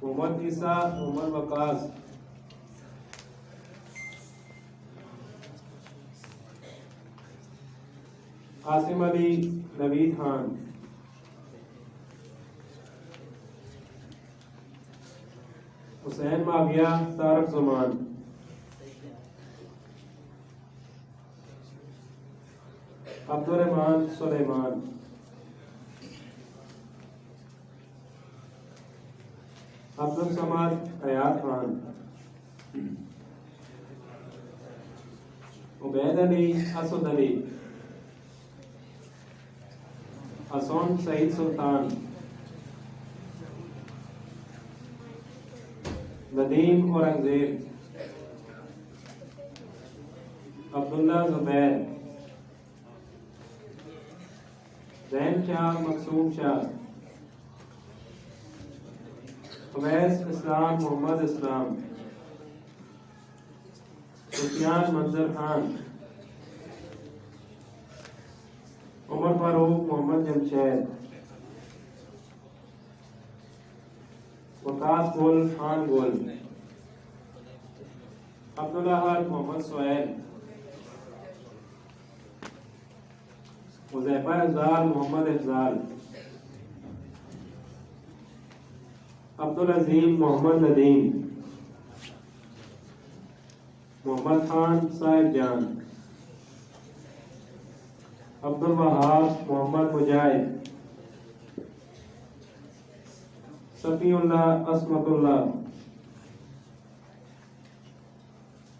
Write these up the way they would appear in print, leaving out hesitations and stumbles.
मोहम्मद ईसा, मोहम्मद वकास, आसिम अली, नवीद खान, हुसैन माविया, तारक जुमान, अब्दुल रहमान सुलेमान, अब्दुल समाद हयात खान, उबैद अली, असद अली, हसन सईद सुल्तान, नदीम औरंगजेब, अब्दुल्ला जुबैर, जैन शाह, मकसूम शाह, अवैस इस्लाम, मोहम्मद इस्लाम, सुफियान मंजर खान, उमर फारूक, मोहम्मद जमशेद, वकास गुल, खान गुल, अब्दुल अहद, मोहम्मद सुहैल, हुज़ैफा अफजाल, मोहम्मद अफजाल, अब्दुल अजीम, मोहम्मद नदीम, मोहम्मद खान साहिब जान, अब्दुल वहाब, मोहम्मद मुजाहिद, सफीउल्लाह, असमतुल्लाह,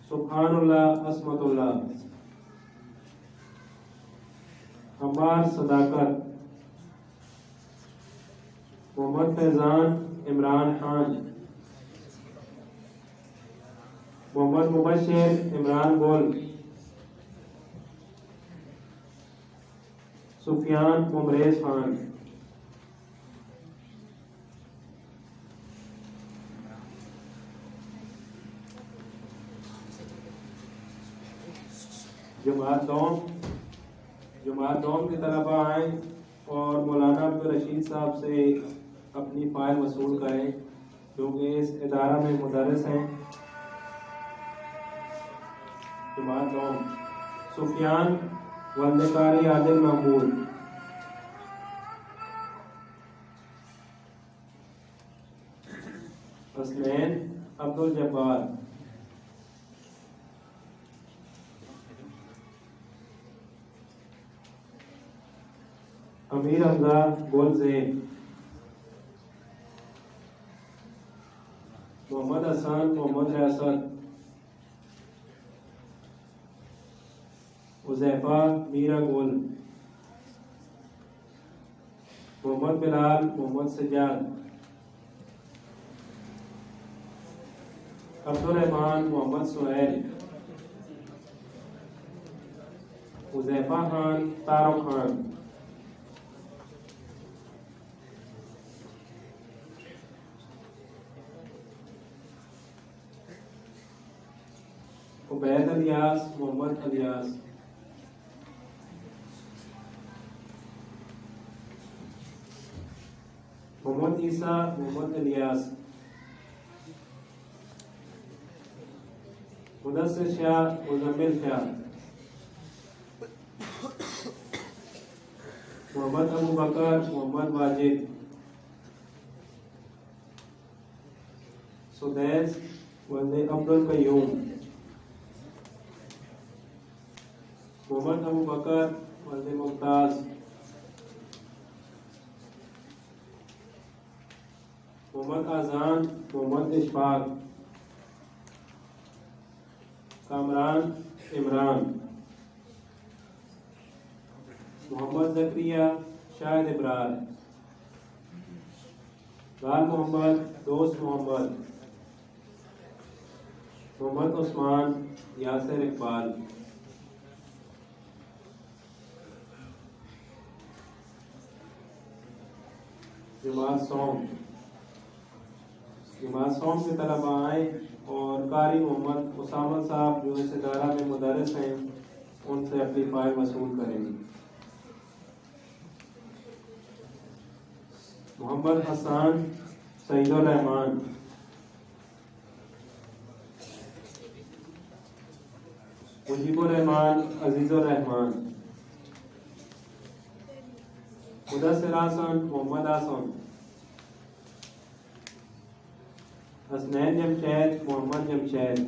सुब्हानुल्लाह, असमतुल्लाह, अम्मार सदाकत, मोहम्मद फैजान, इमरान खान, मोहम्मद मुबशिर, इमरान गुल, सुफियान मुमरेज खान, जमात दौम के तलबा आए और मौलाना अब्दुल रशीद साहब से अपनी फ़ाइल वसूल करें जो कि इस इदारा में मुदर्रिस हैं। जमात दौम सुफियान वंदकारी, आदिल महमूद, हसनैन अब्दुल जब्बार, अमीर हमजा गोलजेब, मोहम्मद हसन, मोहम्मद रियासत, हुज़ैफा मीरा गुल, मोहम्मद बिलाल, मोहम्मद सज्जाद, अब्दुल रहमान, मोहम्मद सुहैल, हुज़ैफा खान, तारक खान, उबैद अलियास, मोहम्मद अलियास, मोहम्मद ईसा, मोहम्मद अलियास, मुदस्सिर शाह, मुज़म्मिल शाह, मोहम्मद अबू बकर, मोहम्मद वाजिद, सुदैस वल्द अब्दुल कय्यूम, मोहम्मद अबू बकर वल्द मुमताज, मोहम्मद आज़ान, मोहम्मद इशफाक, कामरान इमरान, मोहम्मद ज़करिया, शाहिद इब्रार, गाल मोहम्मद, दोस्त मोहम्मद, मोहम्मद उस्मान, यासिर इकबाल। जमात सोम के तलबा आए और कारी मोहम्मद उसामा साहब जो इस इदारा में मुदर्रिस हैं उनसे अपनी फ़ाइल वसूल करेंगे। मोहम्मद हसन, सईदुर रहमान, मुजीबुर रहमान, अजीजुर रहमान, मुदस्सिर हसन, मोहम्मद हसन, हसनैन जमशेद, मोहम्मद जमशेद,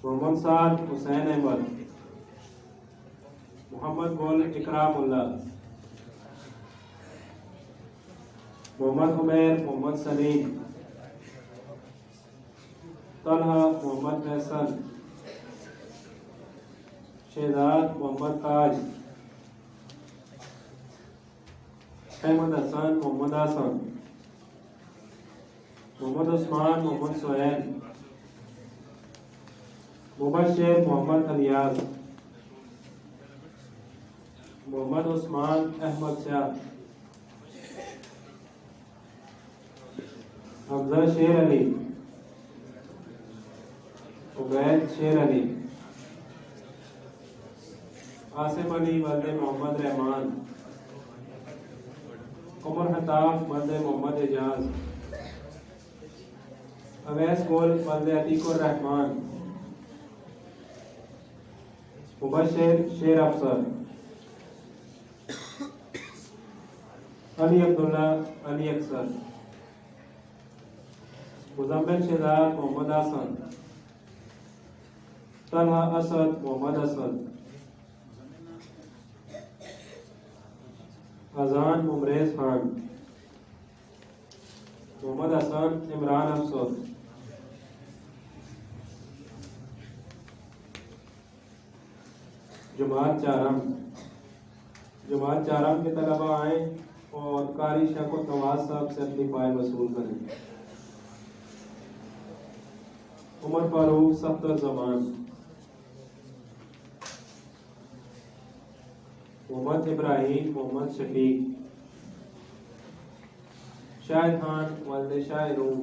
मोहम्मद साद, हुसैन अहमद, मोहम्मद गुल, इकरामुल्लाह, मोहम्मद उमैर, मोहम्मद सलीम, तलहा, मोहम्मद फैसल, शहजाद, मोहम्मद ताज, अहमद हसन, मोहम्मद हसन, मोहम्मद उस्मान, मोहम्मद सुहैल, मुबश्शिर, मोहम्मद अलियास, मोहम्मद उस्मान, अहमद शाह, हमजा शेर अली, उबैद शेर अली, आसिम अली वल्द मोहम्मद रहमान, उमर हताफ वल्द मोहम्मद एजाज, अवैस गुल वल्द अतीकुर रहमान, मुबश्शिर शेर अफसर, अली अब्दुल्ला, अली अक्सर, मुजम्मिल शहजाद, मोहम्मद हसन, तलहा असद, मोहम्मद असद, अजान मुमरेज खान, मोहम्मद हसन, इमरान अफसर, जमात चारम के तलबा आए और कारी शौकत नवाज साहब से अपनी फाइल वसूल करें। उमर फारूक, सफ्तर जमान, मोहम्मद इब्राहिम, मोहम्मद शफीक, शाहिद खान वल्द शाह रूम,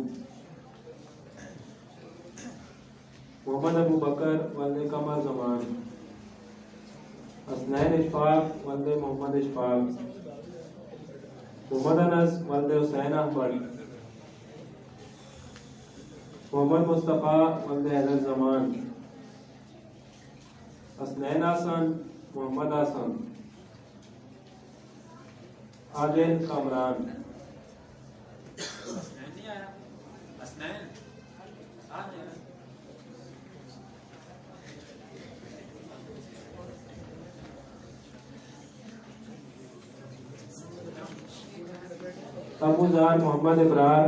मोहम्मद अबू बकर वल्द कमर जमान, हसनैन इशफाक वल्द मोहम्मद इशफाक, मोहम्मद अनस वल्द हुसैन अहमद, मोहम्मद मुस्तफ़ा वल्द हैदर जमान, हसनैन हसन, मोहम्मद हसन, आदिल कामरान, अबूजार मोहम्मद इब्रार,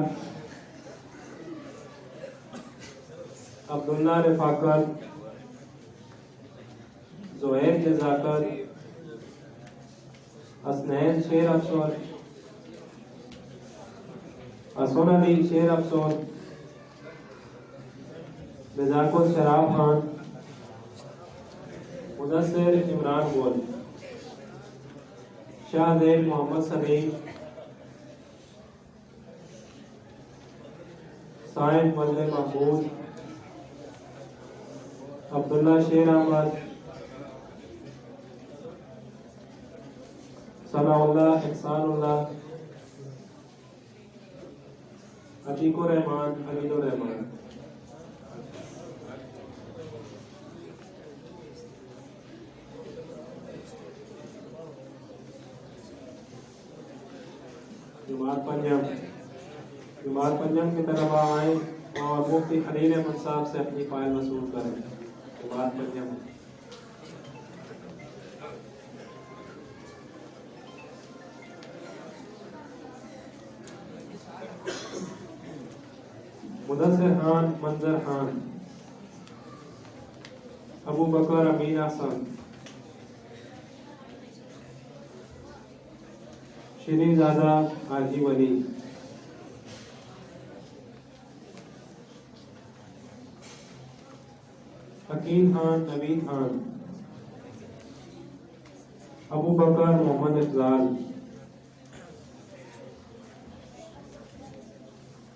अब्दुल्ला रफाकत, ज़ुहैर जज़ाकत, हसनैन शेर अफसर, हसन अली शेर अफसर, रज़ाकुल शराब खान, मुदस्सिर इमरान गुल, शाहज़ैब मोहम्मद सलीम, साइम वल्द महमूद, अब्दुल्ला शेर अहमद, सलाउल्लाह इहसानुल्लाह, अतीकुर रहमान, हमीदुर रहमान। जुमात पंजम की तरफ आए और मुफ्ती खलील अहमद साहब से अपनी फाइल वसूल करें। जुमात पंजम मुदस्सिर खान, मंजर खान, अबू बकर अमीन हसन, शरीजादा हाजी वली, हकीम खान, नवीद खान, अबू बकर मोहम्मद इफजाल,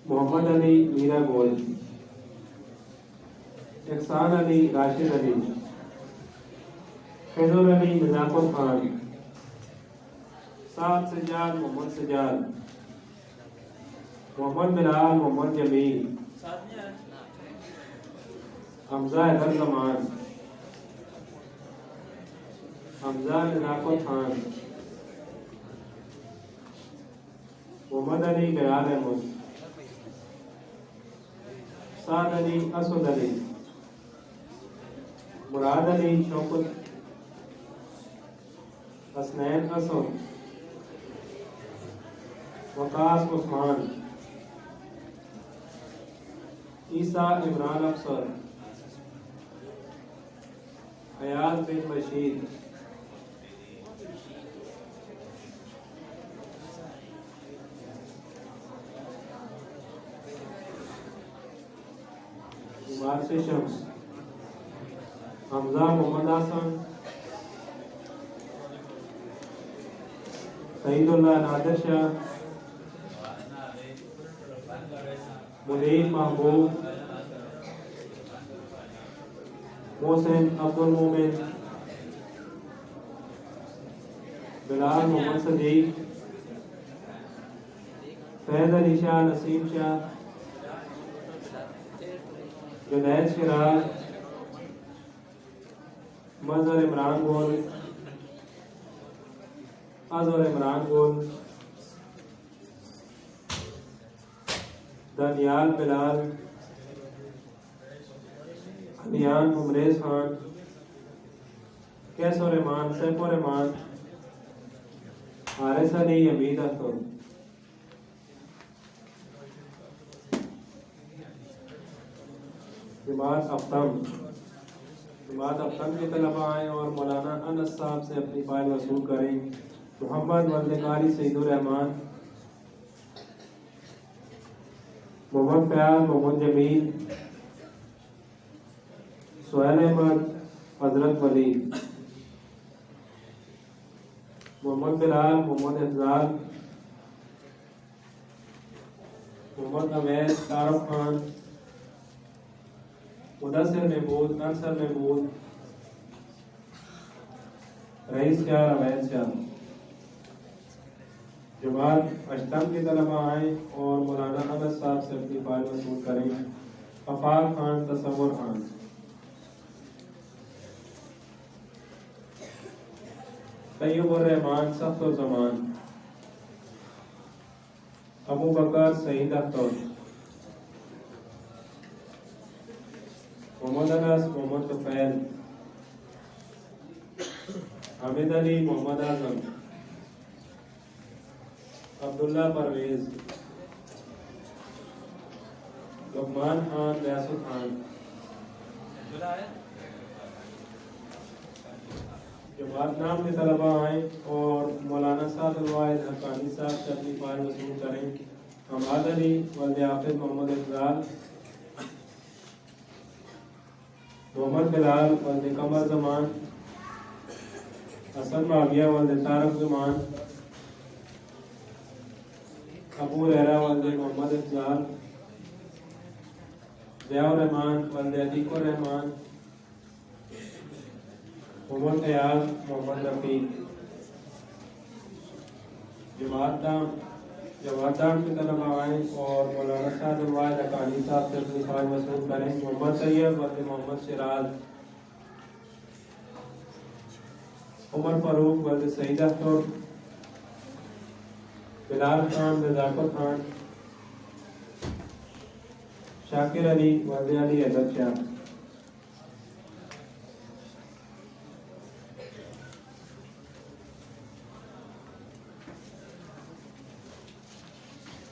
मोहम्मद अली मीरा गोल, इहसान अली राशिद अली, खिजुर अली नजाकुल खान, साद सजाद मोहम्मद सजाद, मोहम्मद बिलाल, मोहम्मद जमील, हमजा हैदर जमान, हमजा नजाफत खान, मोहम्मद अली बिलाल अहमद, साद अली असद अली, मुराद अली शौकत, हसनैन असद, वकास उस्मान, ईसा इमरान अफसर, हयात बिन बशीर, कुमार से शम्स, हमजा मोहम्मद हसन, सईदुल्लाह नादिर शाह, मुनीर महबूब, मोहसिन अब्दुल मोमिन, बिलाल मोहम्मद सदीक, फैज अली शाह, नसीम शाह, जुनैद शिराज, मजहर इमरान गोल, अजहर इमरान गोल, दानियाल बिलाल, अलियान उमरेज खान, कैसर रहमान, सैफुर रहमान, हारिस अली, हमीद अख्तर। जमात अफ्तम के तलबा आए और मौलाना अनस साहब से अपनी फाइल वसूल करें। मोहम्मद वल्द कारी सईदुर रहमान, मोहम्मद फयाज, मोहम्मद जमील, सुहैल अहमद, हजरत वली, मोहम्मद बिलाल, मोहम्मद अफजाल, मोहम्मद अवैस, तारफ खान, मुदस्सिर महमूद, अनसर महमूद, रईस शाह, अवैस शाह। जमात अष्टम की तलबा आए और मौलाना अनस साहब से अपनी फाइल वसूल करें। अफाक खान, तसव्वुर खान, तैय्युबुर रहमान, सख्तुर जमान, अबू बकर, सईद अख्तर, मोहम्मद अनस, मोहम्मद तुफैल, हामिद अली, मोहम्मद आजम, अब्दुल्ला परवेज, लुकमान खान, रियासत खान। जमात नाम के तलबा आए और मौलाना साद वाहिद हक्कानी साहब से अपनी फाइल वसूल करें। हमाद अली वल्द हाफिज मोहम्मद इफजाल, मोहम्मद बिलाल वल्द कमर जमान, हसन माविया वल्द तारक जमान, अबू रहरा वल्द मोहम्मद इफजाल, ज़ियाउर रहमान वल्द अतीकुर रहमान, मोहम्मद फयाज, मोहम्मद रफीक। जमात की तरफ आए और मौलाना साद वाहिद हक्कानी साहब से अपनी फाइल वसूल करें। मोहम्मद तैयब वल्द मोहम्मद सिराज, उमर फारूक वल्द सईद अख्तर, बिलाल खान, नजाफत खान, शाकिर अली वल्द अली अदब शाह।